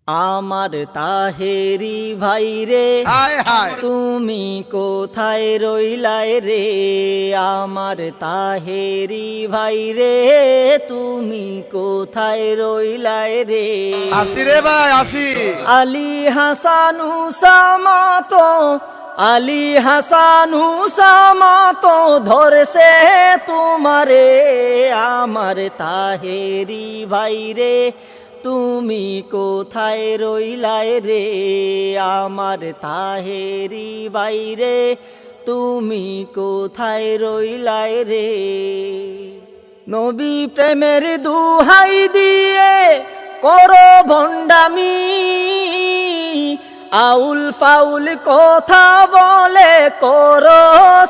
আমার তাহেরি ভাই রে হায় হায় তুমি কোথায় রইলাই রে, আমার তাহেরি ভাই রে তুমি কোথায় রইলাই রে। আসি রে ভাই আসি। আলী হাসান উসামা তো, আলী হাসান উসামা তো ধরছে তোমারে, আমার তাহেরি ভাই রে তুমি কোথায় রইলাই রে, আমার তাহেরি ভাই রে তুমি কোথায় রইলাই রে। নবী প্রেমের দুহাই দিয়ে করো ভণ্ডামি, আউল ফাউল কথা বলে করো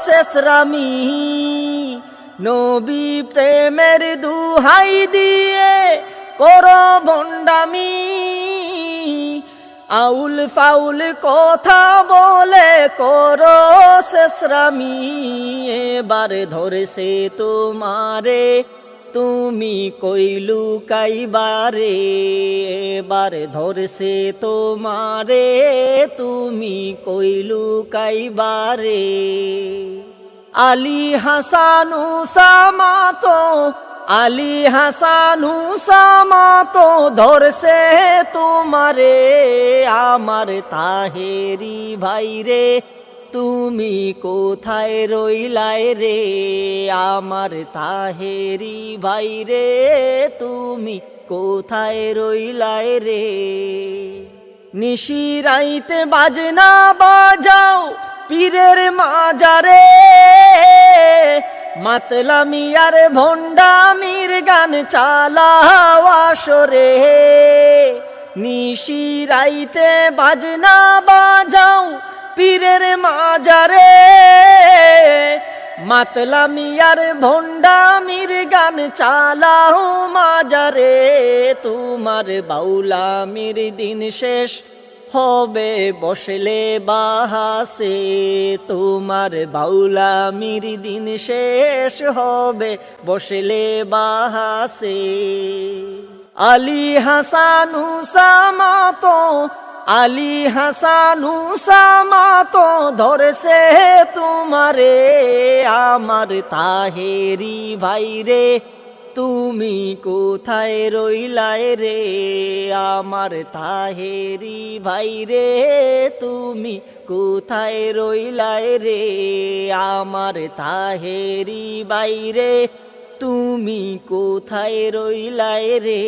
শেষরামি। নবী প্রেমের দুহাই দিয়ে করো ভণ্ডামি, আউল ফাউল কথা বলে করো শেষরামি। এবার ধরেছে তোমারে তুমি কইলু কাইবারে, এবার ধরছে তোমারে তুমি কইলু কাইবারে। আলী হাসান উসামা তো, আলী হাসান উসামা তো ধরছে তোমারে, আমার তাহেরি ভাই রে তুমি কোথায় রইলাই রে, আমার তাহেরি ভাই রে তুমি কোথায় রইলাই রে। নিশিরাইতে বাজনা বাজাও পীরের মাজারে, মাতলামি আর ভণ্ডামির গান চালাও আসরে। নিশিরাইতে বাজনা বাজাও পীরের মাজারে, মাতলামি আর ভণ্ডামির গান চালাও মাজারে। তোমার বাউলামির দিন শেষ হবে বসলে বাহাসে, তোমার বাউলামির দিন শেষ হবে বসলে বাহাসে। আলী হাসান উসামা তো, আলী হাসান উসামা তো ধরছে তোমারে, আমার তাহেরি ভাই রে তুমি কোথায় রইলাই রে, আমার তাহেরি ভাই রে তুমি কোথায় রইলাই রে, আমার তাহেরি ভাই রে তুমি কোথায় রইলাই রে।